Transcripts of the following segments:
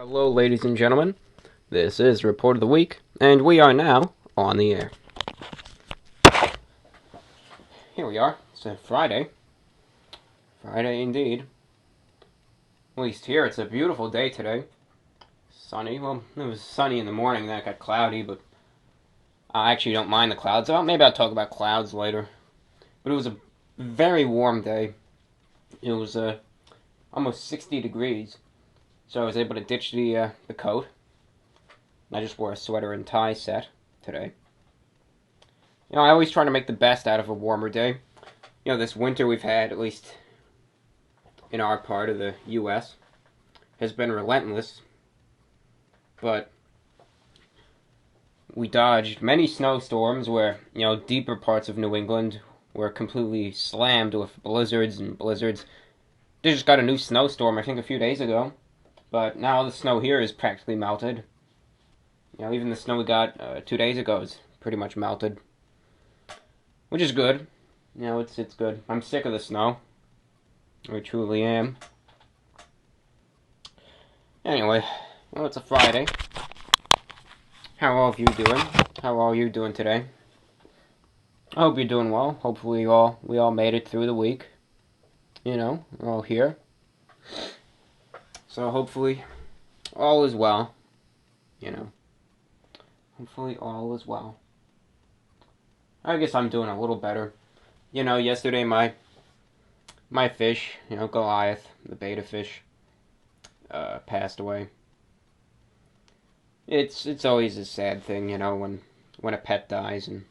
Hello, ladies and gentlemen. This is Report of the Week, and we are now on the air. Here we are. It's a Friday. Friday indeed. At least here, it's a beautiful day today. Sunny. Well, it was sunny in the morning, then it got cloudy, but I actually don't mind the clouds. Maybe I'll talk about clouds later. But it was a very warm day. It was almost 60 degrees. So I was able to ditch the coat. I just wore a sweater and tie set today. I always try to make the best out of a warmer day. This winter we've had, at least in our part of the U.S., has been relentless. But we dodged many snowstorms where, deeper parts of New England were completely slammed with blizzards and blizzards. They just got a new snowstorm, I think, a few days ago. But now the snow here is practically melted. Even the snow we got 2 days ago is pretty much melted. Which is good. It's good. I'm sick of the snow. I truly am. Anyway, it's a Friday. How are all of you doing? How are you doing today? I hope you're doing well. Hopefully we all made it through the week. We're all here. So hopefully all is well. Hopefully all is well. I guess I'm doing a little better. Yesterday my fish, Goliath, the betta fish, passed away. It's always a sad thing, when a pet dies, and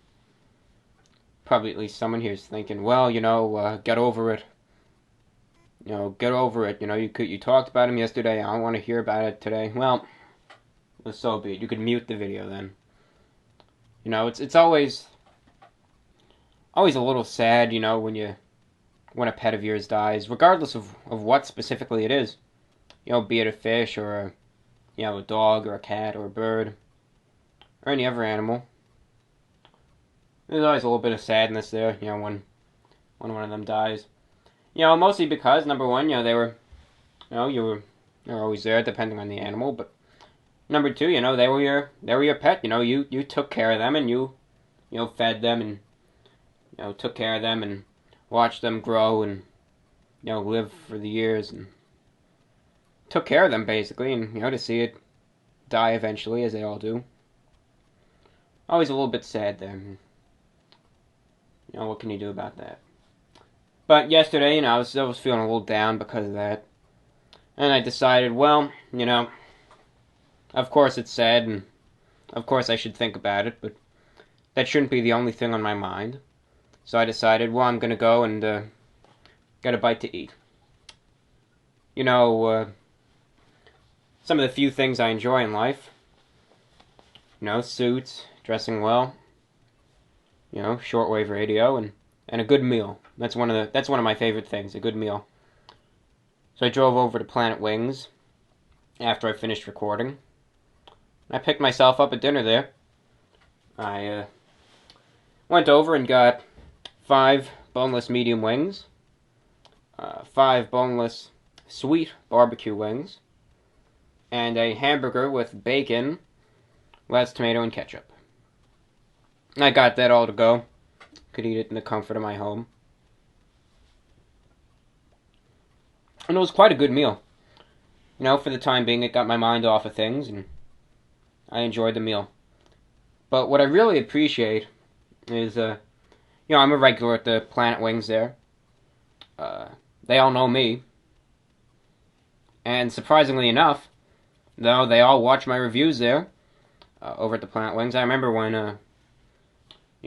probably at least someone here is thinking, well, get over it. Get over it. You talked about him yesterday. I don't want to hear about it today. Well, so be it. You could mute the video then. It's always a little sad, when a pet of yours dies, regardless of what specifically it is. Be it a fish or a dog or a cat or a bird or any other animal. There's always a little bit of sadness there, when one of them dies. Mostly because, number one, they were, they're always there depending on the animal, but number two, they were your pet. You took care of them, and you fed them, and took care of them, and watched them grow, and live for the years, and took care of them basically, and to see it die eventually, as they all do. Always a little bit sad there. What can you do about that? But yesterday, I was feeling a little down because of that, and I decided, well, of course it's sad, and of course I should think about it, but that shouldn't be the only thing on my mind. So I decided, well, I'm going to go and get a bite to eat. Some of the few things I enjoy in life, suits, dressing well, shortwave radio, and a good meal. That's one of my favorite things, a good meal. So I drove over to Planet Wings after I finished recording. I picked myself up at dinner there. I went over and got 5 boneless medium wings, 5 boneless sweet barbecue wings, and a hamburger with bacon, lettuce, tomato, and ketchup. I got that all to go. Could eat it in the comfort of my home. And it was quite a good meal. For the time being, it got my mind off of things, and I enjoyed the meal. But what I really appreciate is, I'm a regular at the Planet Wings there. They all know me. And surprisingly enough, though, they all watch my reviews there, over at the Planet Wings. I remember when,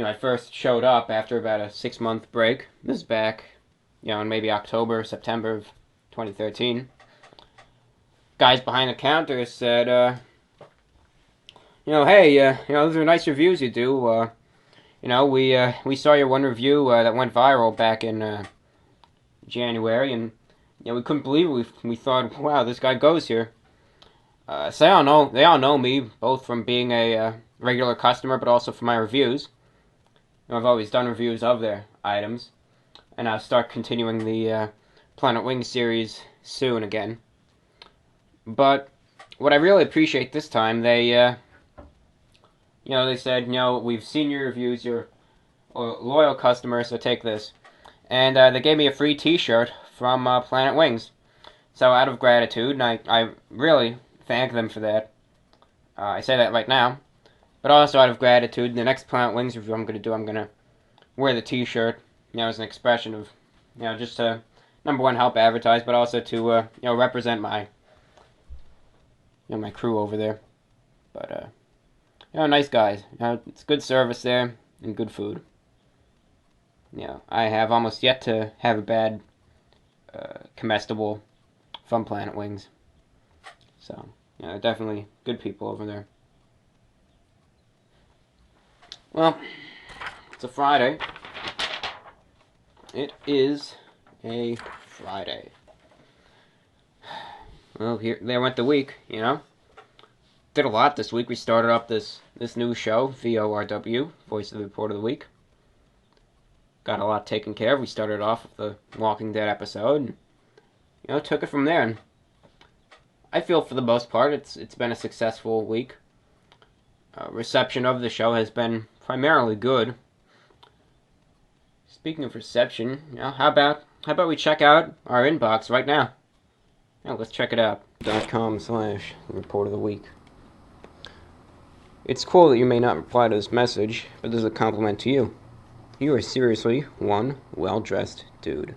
I first showed up after about a 6-month break. This is back, in maybe October, September of 2013. Guys behind the counter said, hey, those are nice reviews you do. We saw your one review that went viral back in January, and we couldn't believe it. We thought, wow, this guy goes here. So they all know me, both from being a regular customer, but also from my reviews. I've always done reviews of their items, and I'll start continuing the Planet Wings series soon again. But what I really appreciate this time, they said, we've seen your reviews, you're a loyal customer, so take this. And they gave me a free T-shirt from Planet Wings. So out of gratitude, and I really thank them for that. I say that right now. But also out of gratitude, the next Planet Wings review I'm going to do, I'm going to wear the T-shirt, as an expression of, just to, number one, help advertise, but also to, represent my, my crew over there. But, nice guys. It's good service there and good food. I have almost yet to have a bad comestible from Planet Wings. So, definitely good people over there. Well, it's a Friday. It is a Friday. Well, there went the week, Did a lot this week. We started up this new show, VORW, Voice of the Report of the Week. Got a lot taken care of. We started off with the Walking Dead episode, and, took it from there. And I feel for the most part it's been a successful week. Reception of the show has been primarily good. Speaking of reception, how about we check out our inbox right now? Let's check it out. .com/report of the week. It's cool that you may not reply to this message, but this is a compliment to you. You are seriously one well-dressed dude.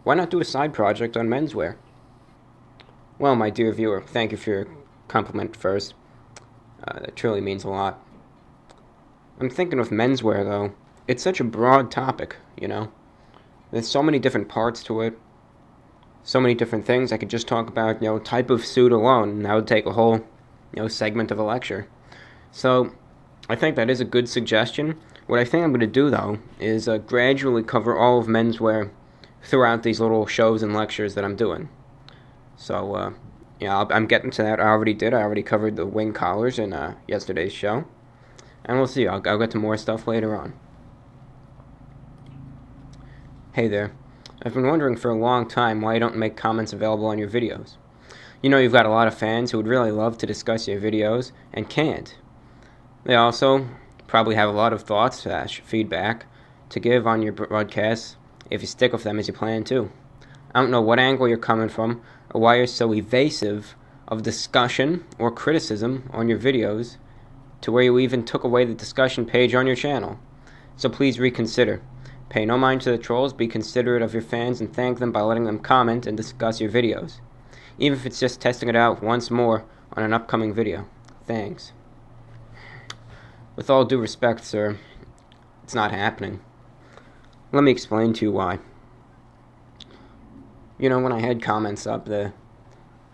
Why not do a side project on menswear? Well, my dear viewer, thank you for your compliment first. That truly means a lot. I'm thinking with menswear, though, it's such a broad topic, There's so many different parts to it. So many different things. I could just talk about, type of suit alone, and that would take a whole, segment of a lecture. So, I think that is a good suggestion. What I think I'm going to do, though, is gradually cover all of menswear throughout these little shows and lectures that I'm doing. So, I'm getting to that. I already did. I already covered the wing collars in yesterday's show. And we'll see. I'll get to more stuff later on. Hey there. I've been wondering for a long time why you don't make comments available on your videos. You've got a lot of fans who would really love to discuss your videos and can't. They also probably have a lot of thoughts / feedback to give on your broadcasts if you stick with them as you plan to. I don't know what angle you're coming from or why you're so evasive of discussion or criticism on your videos to where you even took away the discussion page on your channel. So please reconsider. Pay no mind to the trolls, be considerate of your fans, and thank them by letting them comment and discuss your videos. Even if it's just testing it out once more on an upcoming video. Thanks. With all due respect, sir, it's not happening. Let me explain to you why. When I had comments up the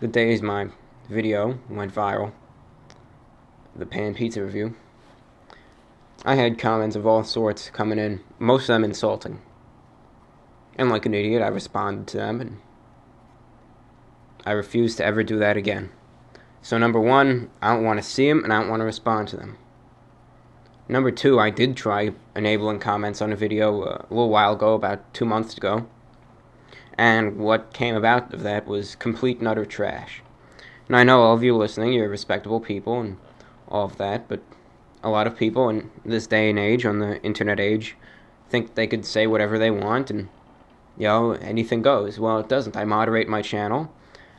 days my video went viral, the pan pizza review, I had comments of all sorts coming in, most of them insulting. And like an idiot, I responded to them, and I refuse to ever do that again. So number one, I don't want to see them, and I don't want to respond to them. Number two, I did try enabling comments on a video a little while ago, about 2 months ago, and what came about of that was complete and utter trash. And I know all of you listening, you're respectable people and all of that, but a lot of people in this day and age, on the internet age, think they could say whatever they want and, anything goes. Well, it doesn't. I moderate my channel.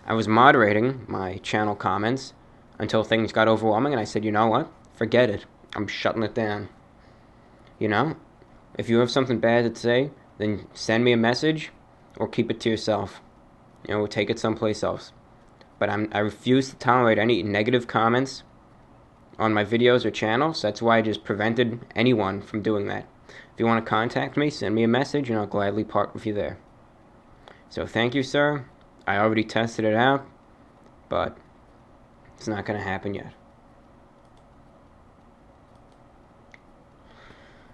I was moderating my channel comments until things got overwhelming, and I said, you know what? Forget it. I'm shutting it down. If you have something bad to say, then send me a message or keep it to yourself. Take it someplace else. But I refuse to tolerate any negative comments on my videos or channels. That's why I just prevented anyone from doing that. If you want to contact me, send me a message, and I'll gladly part with you there. So thank you, sir. I already tested it out, but it's not going to happen yet.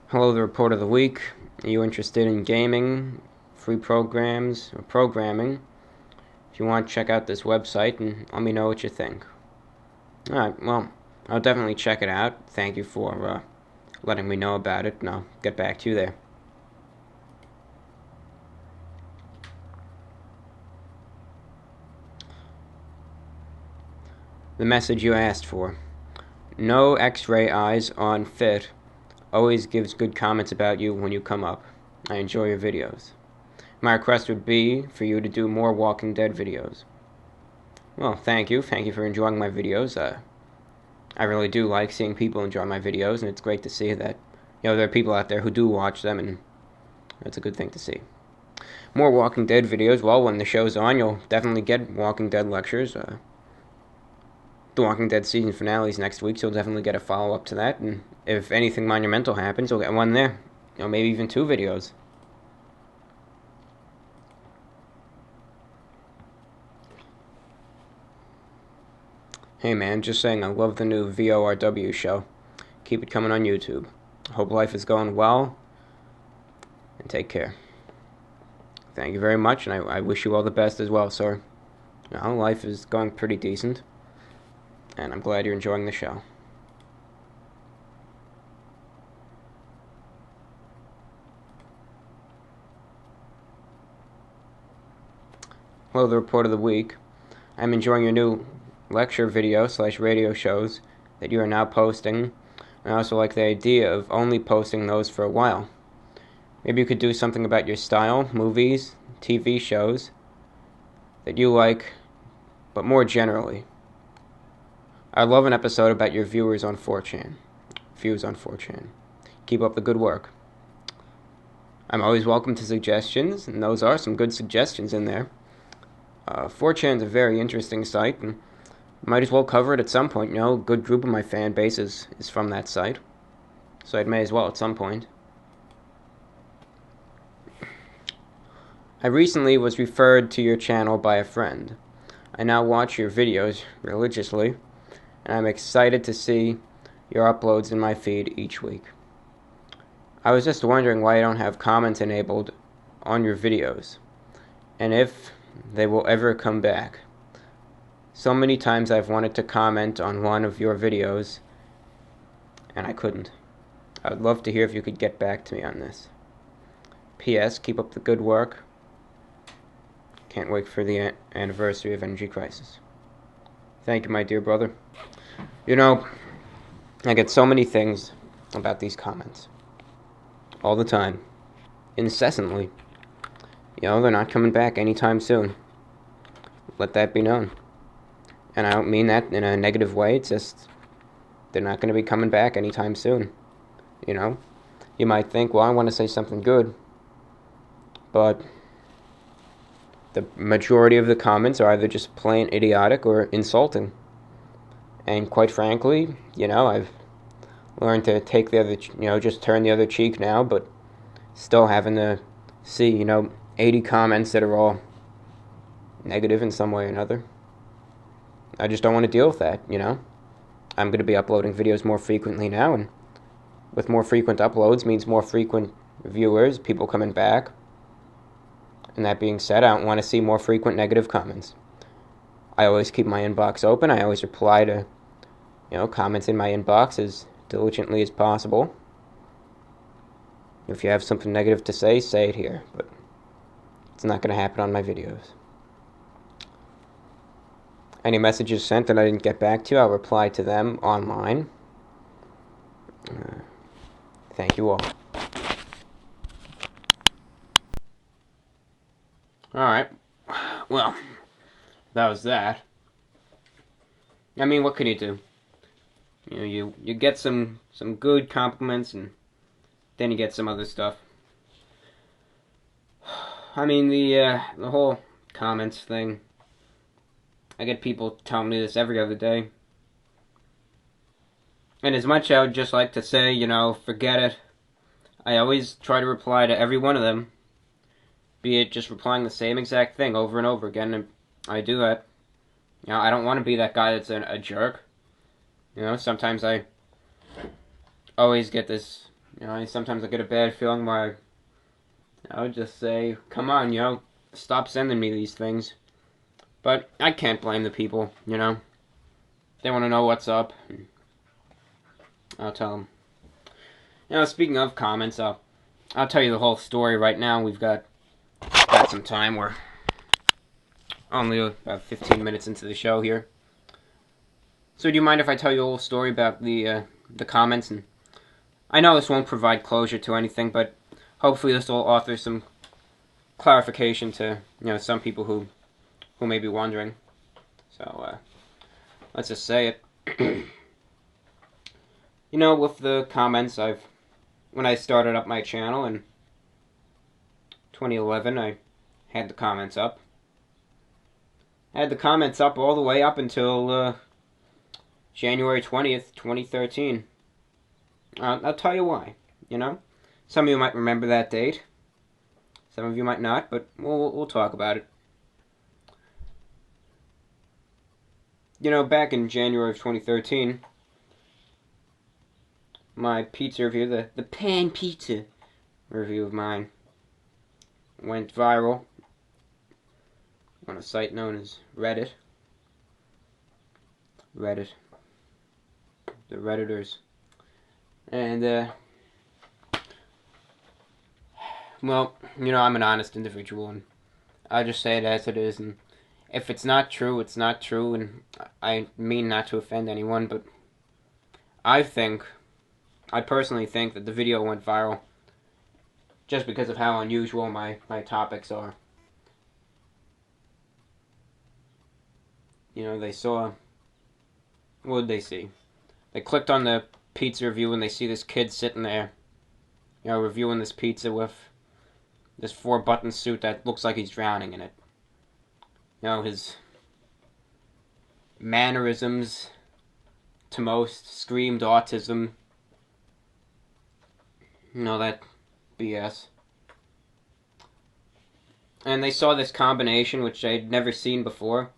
Hello, the report of the week. Are you interested in gaming, free programs, or programming? If you want, check out this website and let me know what you think. Alright, well, I'll definitely check it out. Thank you for letting me know about it, and I'll get back to you there. the message you asked for. No X-ray eyes on Fit always gives good comments about you when you come up. I enjoy your videos. My request would be for you to do more Walking Dead videos. Well, thank you. Thank you for enjoying my videos. I really do like seeing people enjoy my videos, and it's great to see that, there are people out there who do watch them, and that's a good thing to see. More Walking Dead videos. Well, when the show's on, you'll definitely get Walking Dead lectures. The Walking Dead season finale is next week, so you'll definitely get a follow-up to that, and if anything monumental happens, you'll get one there. Maybe even 2 videos. Hey man, just saying I love the new VORW show. Keep it coming on YouTube. Hope life is going well, and take care. Thank you very much, and I wish you all the best as well, sir. Life is going pretty decent, and I'm glad you're enjoying the show. Hello, the report of the week. I'm enjoying your new lecture video / radio shows that you are now posting. I also like the idea of only posting those for a while. Maybe you could do something about your style, movies, TV shows that you like, but more generally. I'd love an episode about your views on 4chan. Keep up the good work. I'm always welcome to suggestions, and those are some good suggestions in there. 4chan's a very interesting site, and might as well cover it at some point. A good group of my fan base is from that site, so I may as well at some point. I recently was referred to your channel by a friend. I now watch your videos religiously, and I'm excited to see your uploads in my feed each week. I was just wondering why you don't have comments enabled on your videos, and if they will ever come back. So many times I've wanted to comment on one of your videos, and I couldn't. I would love to hear if you could get back to me on this. P.S. Keep up the good work. Can't wait for the anniversary of Energy Crisis. Thank you, my dear brother. I get so many things about these comments. All the time. Incessantly. They're not coming back anytime soon. Let that be known. And I don't mean that in a negative way. It's just, they're not going to be coming back anytime soon. You might think, well, I want to say something good. But the majority of the comments are either just plain idiotic or insulting. And quite frankly, I've learned to take the other, just turn the other cheek now, but still having to see, 80 comments that are all negative in some way or another. I just don't want to deal with that, I'm going to be uploading videos more frequently now, and with more frequent uploads means more frequent viewers, people coming back. And that being said, I don't want to see more frequent negative comments. I always keep my inbox open. I always reply to, comments in my inbox as diligently as possible. If you have something negative to say it here, but it's not going to happen on my videos. Any messages sent that I didn't get back to, I'll reply to them online. Thank you all. Alright. Well, that was that. I mean, what can you do? You get some good compliments, and then you get some other stuff. I mean, the whole comments thing, I get people telling me this every other day. And as much I would just like to say, forget it, I always try to reply to every one of them. Be it just replying the same exact thing over and over again, and I do that. I don't want to be that guy that's a jerk. Sometimes I always get this, sometimes I get a bad feeling where I would just say, come on, stop sending me these things. But I can't blame the people, They want to know what's up. I'll tell them. Speaking of comments, I'll tell you the whole story right now. We've got some time. We're only about 15 minutes into the show here. So do you mind if I tell you a little story about the comments? And I know this won't provide closure to anything, but hopefully this will offer some clarification to some people who may be wondering. So let's just say it. With the comments, when I started up my channel in 2011, I had the comments up. I had the comments up all the way up until January 20th, 2013. I'll tell you why. Some of you might remember that date. Some of you might not, but we'll talk about it. Back in January of 2013, my pizza review, the pan pizza review of mine, went viral on a site known as Reddit. The Redditors. And, well, I'm an honest individual, and I'll just say it as it is, and if it's not true, it's not true, and I mean not to offend anyone, but I personally think that the video went viral just because of how unusual my topics are. They saw... What did they see? They clicked on the pizza review and they see this kid sitting there, reviewing this pizza with this 4-button suit that looks like he's drowning in it. His mannerisms to most screamed autism. That BS. And they saw this combination which they'd never seen before.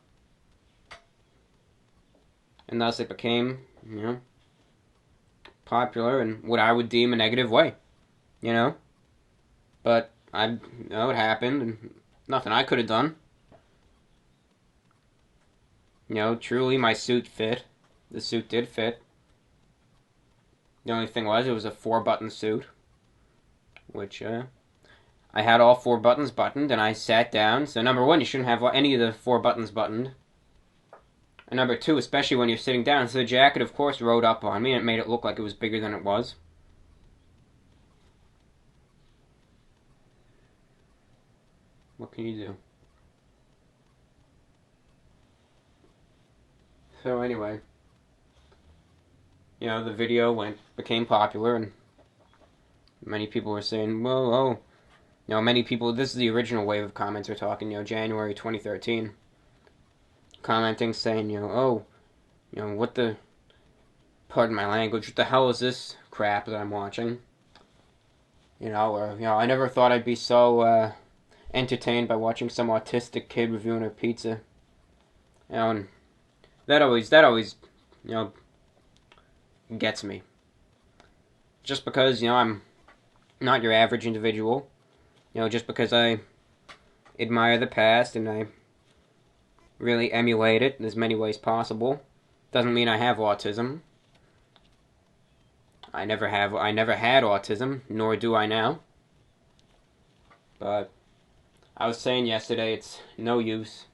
And thus it became, popular in what I would deem a negative way. But it happened, and nothing I could have done. Truly my suit fit. The suit did fit. The only thing was, it was a 4-button suit. Which, I had all 4 buttons buttoned, and I sat down. So number 1, you shouldn't have any of the 4 buttons buttoned. And number 2, especially when you're sitting down. So the jacket, of course, rode up on me, and it made it look like it was bigger than it was. What can you do? So anyway, the video became popular, and many people were saying, well, many people, this is the original wave of comments we're talking, January 2013. Commenting, saying, what the, pardon my language, what the hell is this crap that I'm watching? Or, I never thought I'd be so, entertained by watching some autistic kid reviewing a pizza. And that always, gets me. Just because, I'm not your average individual. Just because I admire the past and I really emulate it in as many ways possible, doesn't mean I have autism. I never had autism, nor do I now. But I was saying yesterday, it's no use.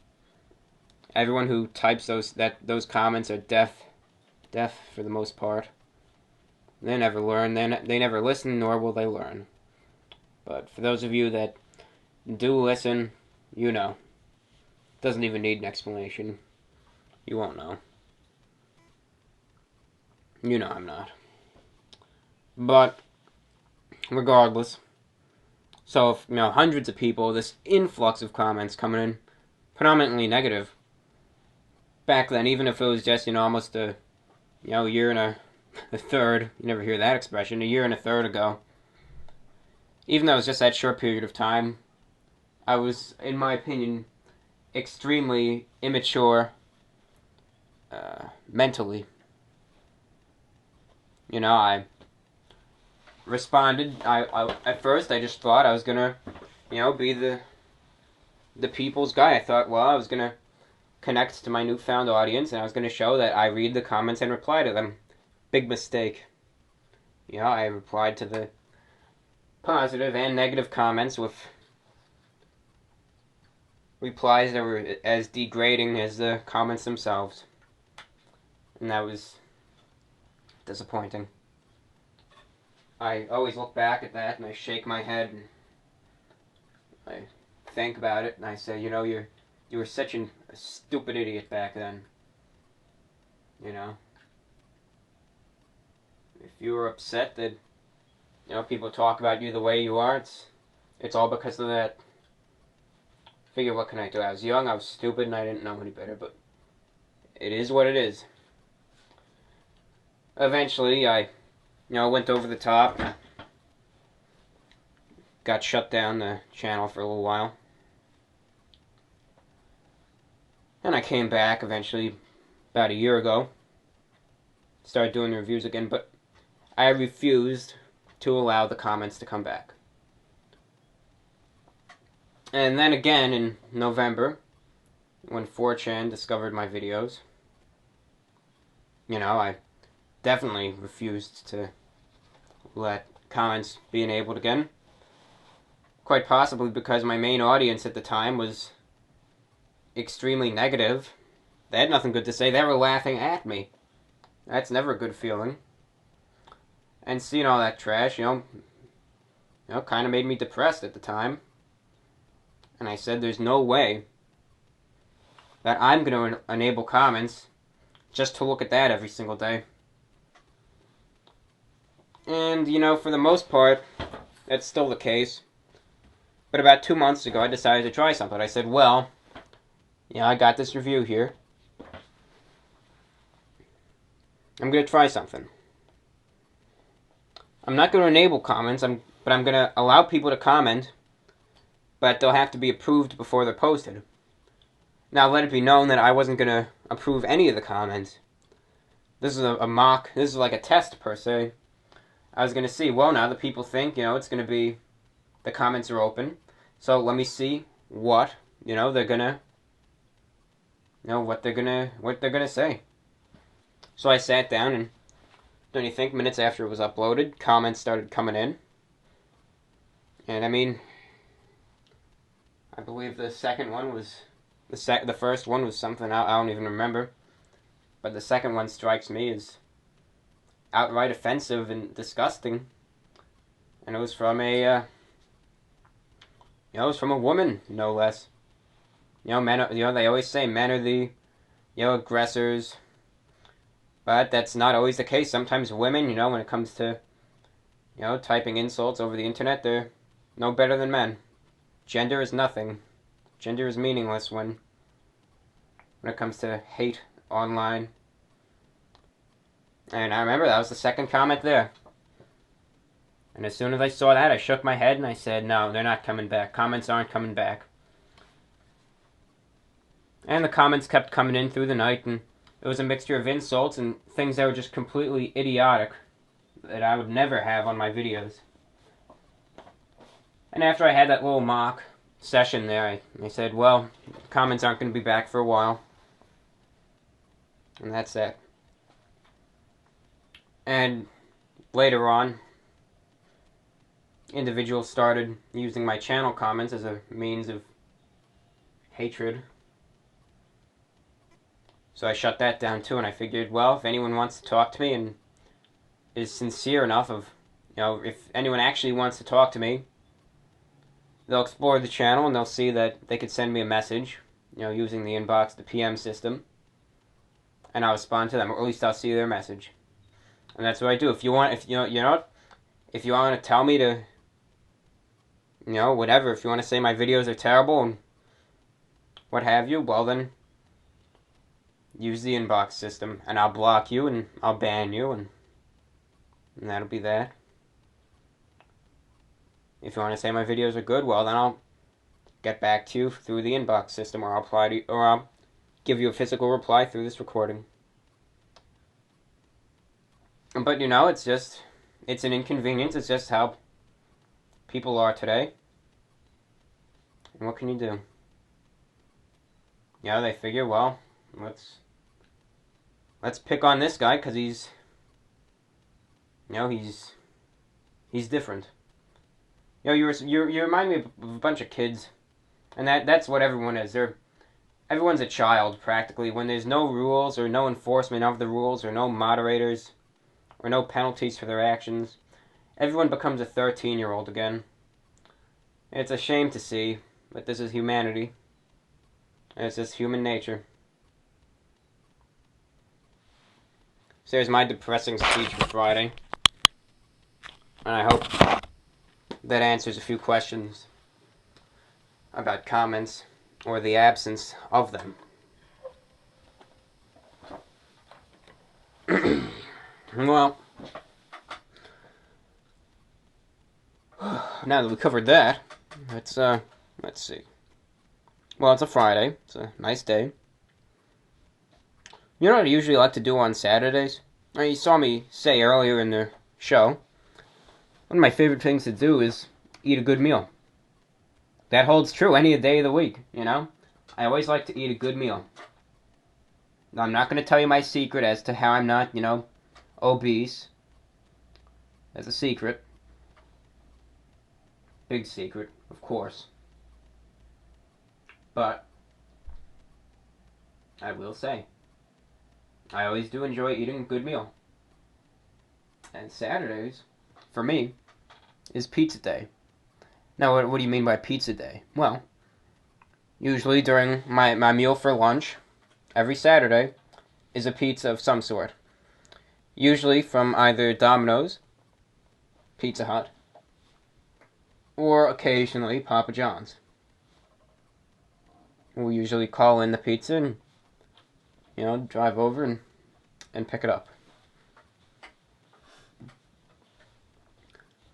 Everyone who types those comments are deaf for the most part. They never learn. They never listen, nor will they learn. But for those of you that do listen, doesn't even need an explanation. You won't know. I'm not. But regardless, so if hundreds of people, this influx of comments coming in, predominantly negative. Back then, even if it was just almost a year and a third, you never hear that expression, a year and a third ago. Even though it was just that short period of time, I was, in my opinion, extremely immature mentally. I responded. I at first I just thought I was gonna, be the people's guy. I thought, well, I was gonna connect to my newfound audience, and I was gonna show that I read the comments and reply to them. Big mistake. I replied to the positive and negative comments with replies that were as degrading as the comments themselves. And that was disappointing. I always look back at that and I shake my head and I think about it and I say, you know, you were such a stupid idiot back then. You know, if you were upset that, you know, people talk about you the way you are, it's all because of that. Figure, what can I do? I was young, I was stupid, and I didn't know any better, but it is what it is. Eventually, I, went over the top, got shut down the channel for a little while. And I came back eventually about a year ago. Started doing the reviews again, but I refused to allow the comments to come back. And then again in November, when 4chan discovered my videos, I definitely refused to let comments be enabled again. Quite possibly because my main audience at the time was extremely negative. They had nothing good to say. They were laughing at me. That's never a good feeling. And seeing all that trash, kind of made me depressed at the time. And I said, there's no way that I'm going to enable comments just to look at that every single day. And, for the most part, that's still the case. But about 2 months ago, I decided to try something. I said, well, I got this review here. I'm going to try something. I'm not going to enable comments, but I'm going to allow people to comment, but they'll have to be approved before they're posted. Now, let it be known that I wasn't going to approve any of the comments. This is a mock, this is like a test, per se. I was going to see, well, now the people think, it's going to be, the comments are open, so let me see what, they're going to, what they're going to say. So I sat down, and don't you think, minutes after it was uploaded, comments started coming in. And I mean, I believe the second one was, the first one was something I don't even remember. But the second one strikes me as outright offensive and disgusting. And it was from a, woman, no less. Men, they always say men are the, aggressors. But that's not always the case. Sometimes women, when it comes to, typing insults over the internet, they're no better than men. Gender is nothing. Gender is meaningless when it comes to hate online. And I remember that was the second comment there. And as soon as I saw that, I shook my head and I said, no, they're not coming back. Comments aren't coming back. And the comments kept coming in through the night, and it was a mixture of insults and things that were just completely idiotic that I would never have on my videos. And after I had that little mock session there, I said, well, comments aren't going to be back for a while. And that's that. And later on, individuals started using my channel comments as a means of hatred. So I shut that down too, and I figured, well, if anyone wants to talk to me and is sincere enough of, if anyone actually wants to talk to me, they'll explore the channel and they'll see that they could send me a message, using the inbox, the PM system, and I'll respond to them, or at least I'll see their message. And that's what I do. If you want, if you want to tell me to, whatever, if you want to say my videos are terrible and what have you, well then, use the inbox system, and I'll block you, and I'll ban you, and that'll be that. If you want to say my videos are good, well then I'll get back to you through the inbox system, or I'll give you a physical reply through this recording. But it's an inconvenience. It's just how people are today. And what can you do? They figure, well, let's pick on this guy because he's different. You remind me of a bunch of kids, and that's what everyone is. everyone's a child, practically. When there's no rules or no enforcement of the rules or no moderators or no penalties for their actions, everyone becomes a 13-year-old again. It's a shame to see, but this is humanity. It's just human nature. So there's my depressing speech for Friday. And I hope that answers a few questions about comments or the absence of them. Well, now that we covered that, let's see. Well, it's a Friday. It's a nice day. You know what I usually like to do on Saturdays? You saw me say earlier in the show, one of my favorite things to do is eat a good meal. That holds true any day of the week, you know? I always like to eat a good meal. Now, I'm not going to tell you my secret as to how I'm not, obese. That's a secret. Big secret, of course. But I will say, I always do enjoy eating a good meal. And Saturdays, for me, is pizza day. Now, what do you mean by pizza day? Well, usually during my meal for lunch, every Saturday, is a pizza of some sort. Usually from either Domino's, Pizza Hut, or occasionally Papa John's. We usually call in the pizza and, drive over and pick it up.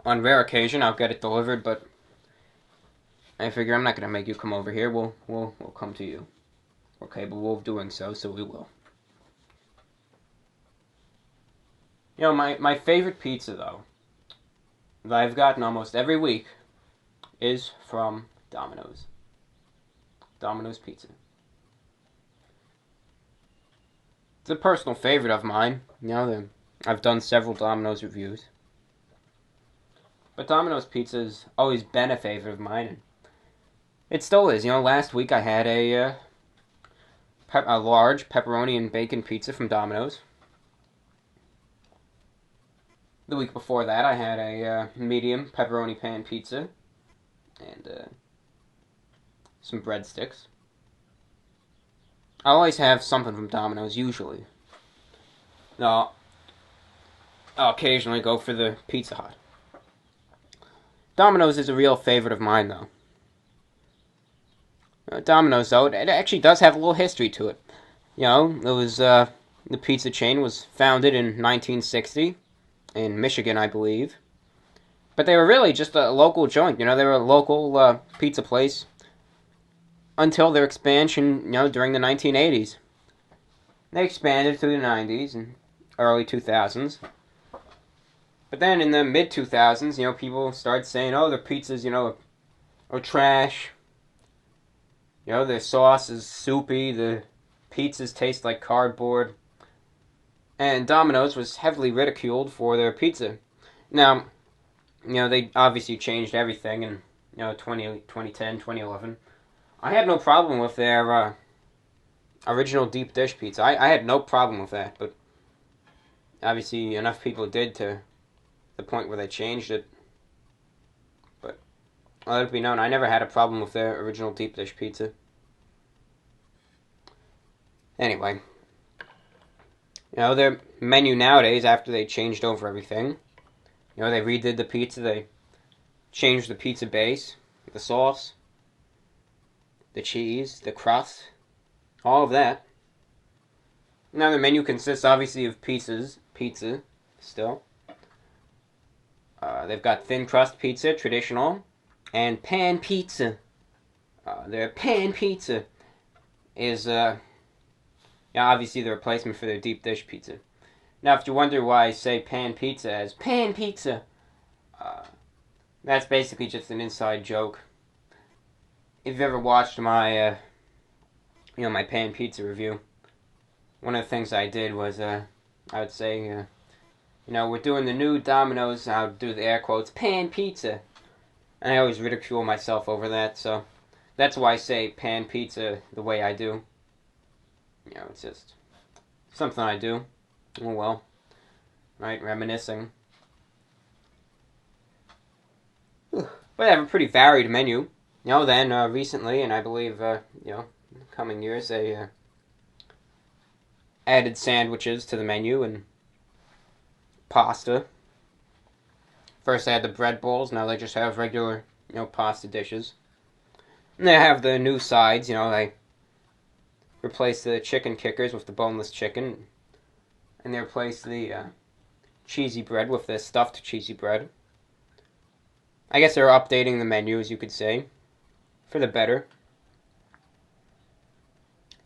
On rare occasion, I'll get it delivered, but I figure I'm not going to make you come over here. We'll come to you. We're capable of doing so we will. My favorite pizza, though, that I've gotten almost every week is from Domino's. Domino's Pizza. It's a personal favorite of mine. I've done several Domino's reviews. But Domino's Pizza has always been a favorite of mine. And it still is. Last week I had a large pepperoni and bacon pizza from Domino's. The week before that I had a medium pepperoni pan pizza and some breadsticks. I always have something from Domino's, usually. No, I'll occasionally go for the Pizza Hut. Domino's is a real favorite of mine, though. Domino's, though, it actually does have a little history to it. It was, the pizza chain was founded in 1960 in Michigan, I believe. But they were really just a local joint, they were a local pizza place until their expansion, during the 1980s. They expanded through the 90s and early 2000s. But then in the mid-2000s, people started saying, oh, their pizzas, are trash. The sauce is soupy, the pizzas taste like cardboard. And Domino's was heavily ridiculed for their pizza. Now, they obviously changed everything in, 2010, 2011. I had no problem with their original deep dish pizza. I had no problem with that, but obviously enough people did to the point where they changed it. But let it be known, I never had a problem with their original deep dish pizza. Anyway, their menu nowadays, after they changed over everything, they redid the pizza, they changed the pizza base, the sauce, the cheese, the crust, all of that. Now their menu consists obviously of pizza still. They've got thin crust pizza, traditional, and pan pizza. Their pan pizza is obviously the replacement for their deep dish pizza. Now, if you wonder why I say pan pizza as pan pizza, that's basically just an inside joke. If you've ever watched my, my pan pizza review, one of the things I did was, I would say, we're doing the new Domino's, I would do the air quotes, pan pizza. And I always ridicule myself over that, so that's why I say pan pizza the way I do. it's just something I do. Oh well, right? Reminiscing. But I have a pretty varied menu. Then recently, and I believe coming years, they added sandwiches to the menu and pasta. First they had the bread bowls, now they just have regular, pasta dishes. And they have the new sides, they replace the chicken kickers with the boneless chicken. And they replace the cheesy bread with the stuffed cheesy bread. I guess they're updating the menu, as you could say, for the better.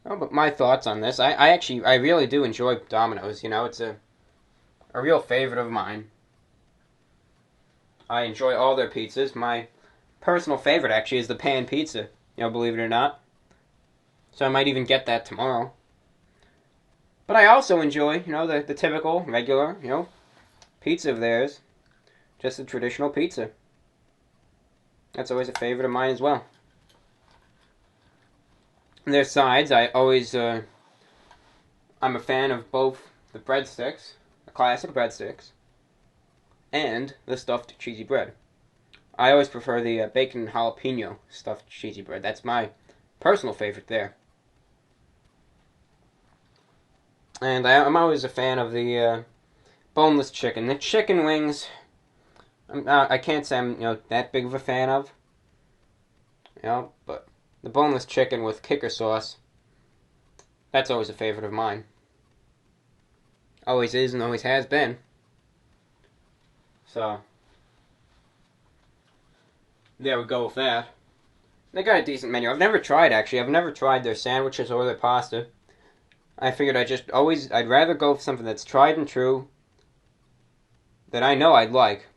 Oh, but my thoughts on this, I really do enjoy Domino's, it's a real favorite of mine. I enjoy all their pizzas. My personal favorite, actually, is the pan pizza, believe it or not. So I might even get that tomorrow. But I also enjoy, the typical, regular, pizza of theirs. Just a traditional pizza. That's always a favorite of mine as well. And their sides, I'm a fan of both the breadsticks, the classic breadsticks, and the stuffed cheesy bread. I always prefer the bacon jalapeno stuffed cheesy bread. That's my personal favorite there. And I'm always a fan of the boneless chicken. The chicken wings, I can't say I'm that big of a fan of. But the boneless chicken with kicker sauce, that's always a favorite of mine. Always is and always has been. So, there we go with that. They got a decent menu. I've never tried their sandwiches or their pasta. I figured I'd rather go for something that's tried and true, that I know I'd like.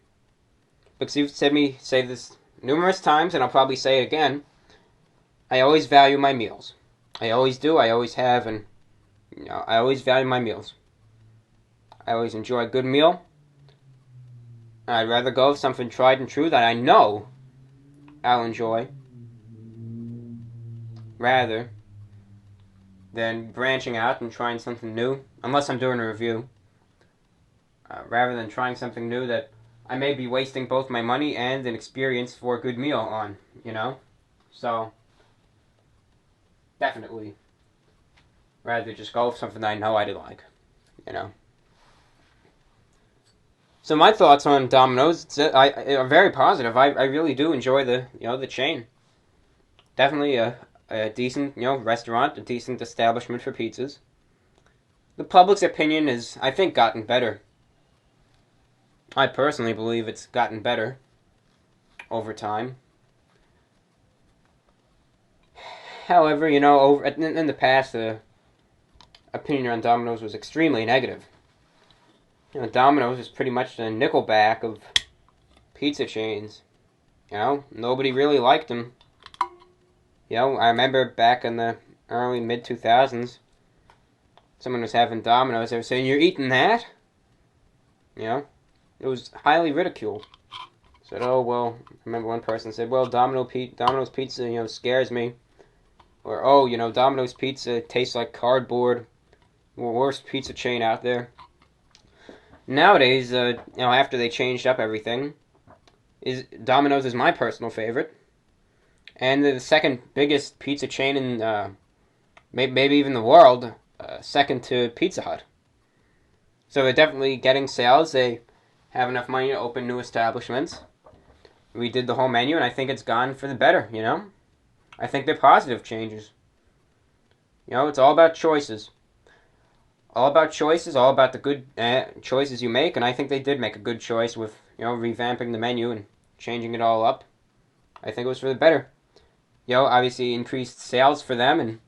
Because you've said me say this numerous times, and I'll probably say it again, I always value my meals. I always do, I always have, and I always value my meals. I always enjoy a good meal. I'd rather go with something tried and true that I know I'll enjoy, rather than branching out and trying something new, unless I'm doing a review. Rather than trying something new that I may be wasting both my money and an experience for a good meal on, So, definitely, rather just go with something that I know I'd like, So my thoughts on Domino's are very positive. I really do enjoy the chain. Definitely a decent, restaurant, a decent establishment for pizzas. The public's opinion is, I think, gotten better. I personally believe it's gotten better over time. However, in the past, the opinion on Domino's was extremely negative. Domino's is pretty much the Nickelback of pizza chains. Nobody really liked them. I remember back in the early mid-2000s, someone was having Domino's. They were saying, "You're eating that?" It was highly ridiculed. Said, "Oh well." I remember one person said, "Well, Domino's pizza, scares me," or "Oh, Domino's pizza tastes like cardboard. Worst pizza chain out there." Nowadays, after they changed up everything, Domino's is my personal favorite. And the second biggest pizza chain in maybe even the world, second to Pizza Hut. So they're definitely getting sales. They have enough money to open new establishments. We did the whole menu, and I think it's gone for the better, I think they're positive changes. It's all about choices. All about choices, all about the good choices you make, and I think they did make a good choice with, revamping the menu and changing it all up. I think it was for the better. Obviously increased sales for them and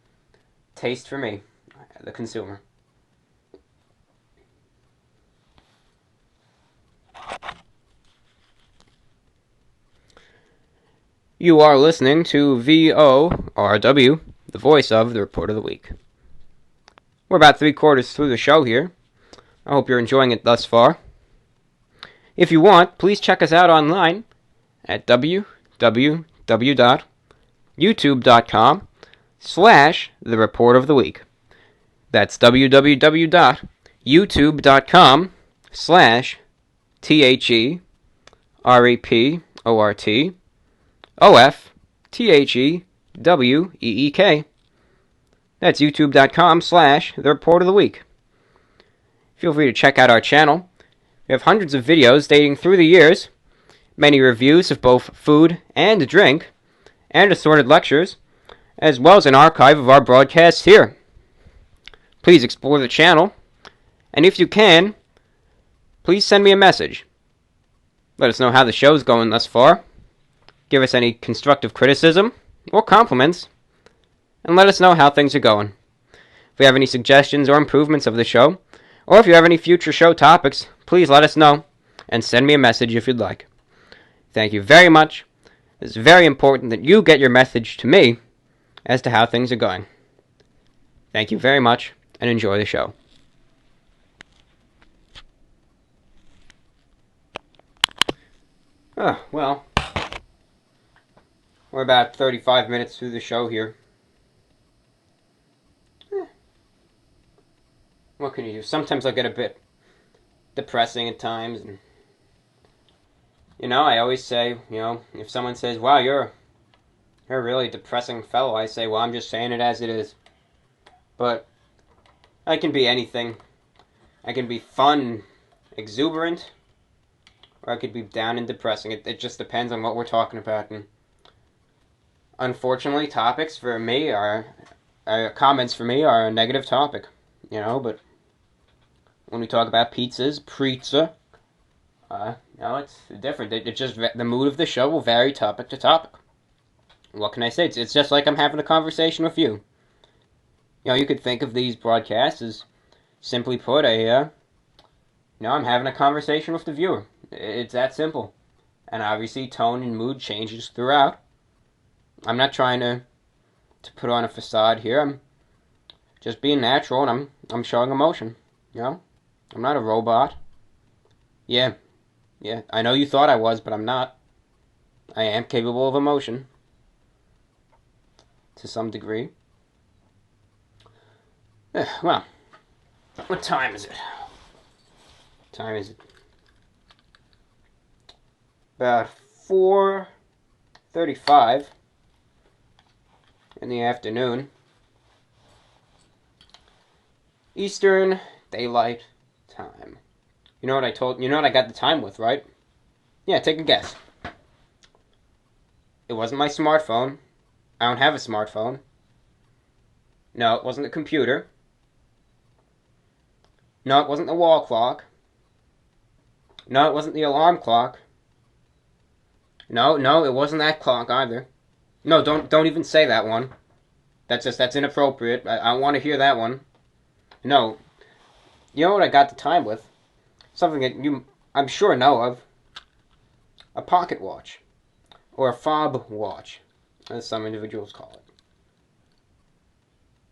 taste for me, the consumer. You are listening to VORW, the voice of the Report of the Week. We're about 3/4 through the show here. I hope you're enjoying it thus far. If you want, please check us out online at www.youtube.com/the Report of the Week. That's www.youtube.com/THEREPORTOFTHEWEEK. That's youtube.com/The Report of the Week. Feel free to check out our channel. We have hundreds of videos dating through the years, many reviews of both food and drink, and assorted lectures, as well as an archive of our broadcasts here. Please explore the channel, and if you can, please send me a message. Let us know how the show's going thus far. Give us any constructive criticism or compliments, and let us know how things are going. If you have any suggestions or improvements of the show, or if you have any future show topics, please let us know, and send me a message if you'd like. Thank you very much. It's very important that you get your message to me as to how things are going. Thank you very much, and enjoy the show. Well, we're about 35 minutes through the show here. What can you do? Sometimes I get a bit depressing at times, and I always say, if someone says, "Wow, you're a really depressing fellow," I say, "Well, I'm just saying it as it is." But I can be anything. I can be fun, exuberant, or I could be down and depressing. It just depends on what we're talking about. And unfortunately, topics for me comments for me are a negative topic, but when we talk about pizza, it's different. It just, the mood of the show will vary topic to topic. What can I say? It's just like I'm having a conversation with you. You could think of these broadcasts as, simply put, I'm having a conversation with the viewer. It's that simple. And obviously, tone and mood changes throughout. I'm not trying to put on a facade here. I'm just being natural, and I'm showing emotion. I'm not a robot. Yeah, I know you thought I was, but I'm not. I am capable of emotion. To some degree. Well, what time is it? About 4:35 in the afternoon. Eastern Daylight Time. You know what I got the time with, right? Yeah, take a guess. It wasn't my smartphone. I don't have a smartphone. No, it wasn't the computer. No, it wasn't the wall clock. No, it wasn't the alarm clock. No, it wasn't that clock either. No, don't even say that one. That's inappropriate. I don't want to hear that one. No. You know what I got the time with? Something that you, I'm sure, know of. A pocket watch. Or a fob watch, as some individuals call it.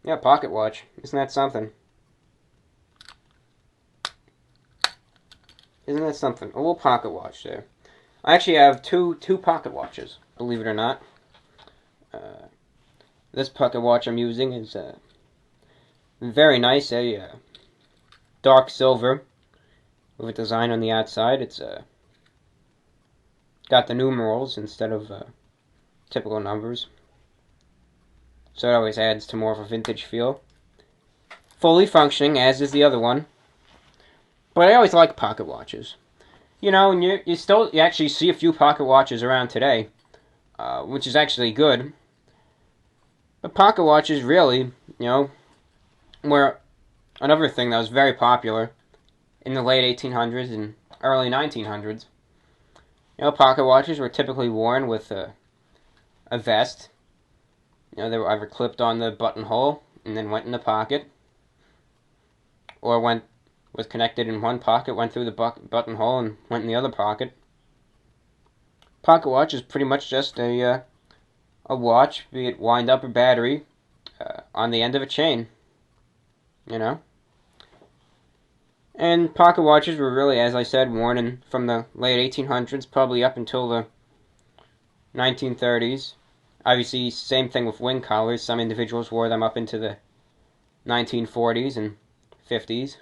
Yeah, pocket watch. Isn't that something? Isn't that something? A little pocket watch there. I actually have two pocket watches, believe it or not. This pocket watch I'm using is very nice, a dark silver with a design on the outside. It's got the numerals instead of typical numbers, so it always adds to more of a vintage feel. Fully functioning, as is the other one. But I always like pocket watches. And you actually see a few pocket watches around today, which is actually good. But pocket watches really, were another thing that was very popular in the late 1800s and early 1900s. Pocket watches were typically worn with a vest. They were either clipped on the buttonhole and then went in the pocket, or was connected in one pocket, went through the buttonhole, and went in the other pocket. Pocket watch is pretty much just a watch, be it wind up or battery, on the end of a chain. And pocket watches were really, as I said, worn from the late 1800s, probably up until the 1930s. Obviously, same thing with wing collars. Some individuals wore them up into the 1940s and 50s.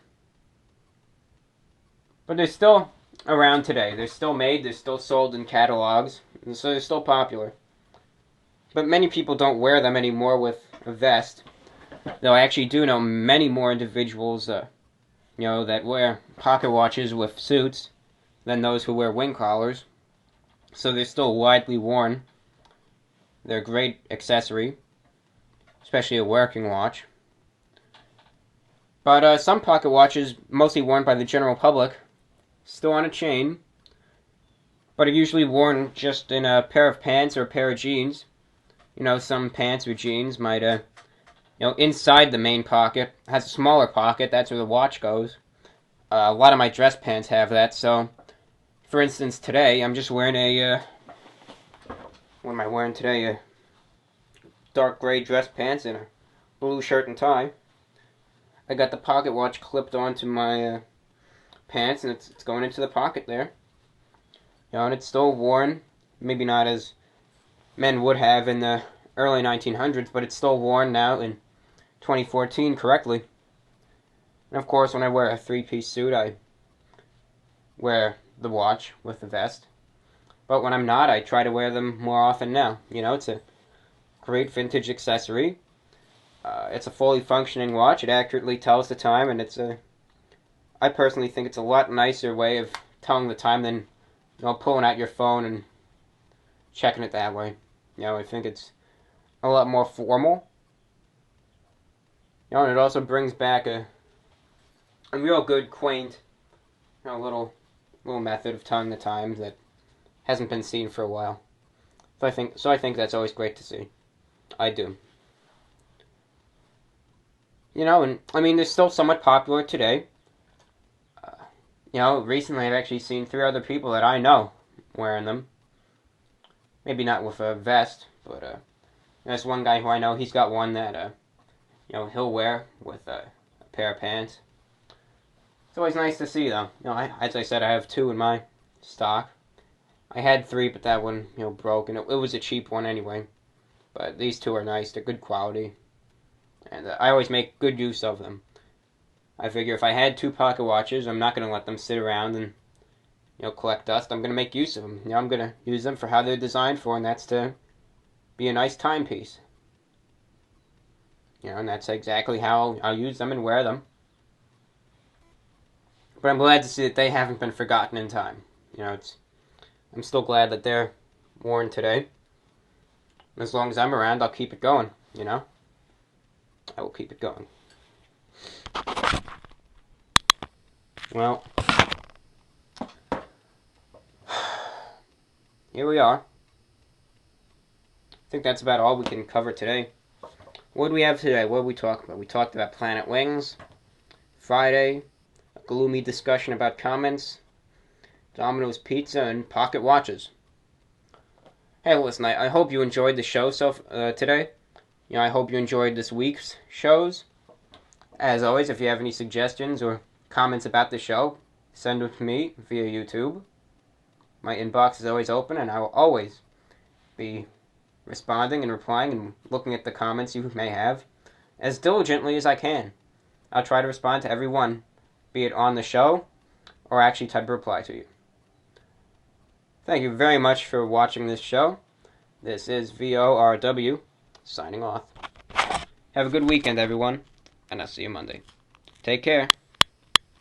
But they're still around today. They're still made, they're still sold in catalogs, and so they're still popular. But many people don't wear them anymore with a vest. Though I actually do know many more individuals, that wear pocket watches with suits than those who wear wing collars. So they're still widely worn. They're a great accessory, especially a working watch. But some pocket watches, mostly worn by the general public, still on a chain, but are usually worn just in a pair of pants or a pair of jeans. Some pants or jeans might, inside the main pocket has a smaller pocket. That's where the watch goes. A lot of my dress pants have that. So, for instance, today I'm just wearing what am I wearing today? A dark gray dress pants and a blue shirt and tie. I got the pocket watch clipped onto my pants, and it's going into the pocket there. And it's still worn, maybe not as men would have in the early 1900s, but it's still worn now in 2014 correctly. And of course, when I wear a three-piece suit, I wear the watch with the vest. But when I'm not, I try to wear them more often now. It's a great vintage accessory. It's a fully functioning watch. It accurately tells the time, and I personally think it's a lot nicer way of telling the time than pulling out your phone and checking it that way. I think it's a lot more formal. And it also brings back a real good, quaint, little method of telling the time that hasn't been seen for a while. So I think that's always great to see. I do. And I mean, they're still somewhat popular today. Recently I've actually seen 3 other people that I know wearing them. Maybe not with a vest, but there's one guy who I know, he's got one that, he'll wear with a pair of pants. It's always nice to see, though. As I said, I have 2 in my stock. I had 3, but that one, broke, and it was a cheap one anyway. But these 2 are nice, they're good quality. And I always make good use of them. I figure if I had 2 pocket watches, I'm not going to let them sit around and, collect dust. I'm going to make use of them. I'm going to use them for how they're designed for, and that's to be a nice timepiece. And that's exactly how I'll use them and wear them. But I'm glad to see that they haven't been forgotten in time. I'm still glad that they're worn today. As long as I'm around, I'll keep it going, I will keep it going. Well, here we are. I think that's about all we can cover today. What do we have today? What did we talk about? We talked about Planet Wings, Friday, a gloomy discussion about comments, Domino's Pizza, and pocket watches. Hey, listen, I hope you enjoyed the show today. I hope you enjoyed this week's shows. As always, if you have any suggestions or comments about the show, send them to me via YouTube. My inbox is always open, and I will always be responding and replying and looking at the comments you may have as diligently as I can. I'll try to respond to everyone, be it on the show or actually type a reply to you. Thank you very much for watching this show. This is VORW, signing off. Have a good weekend, everyone, and I'll see you Monday. Take care.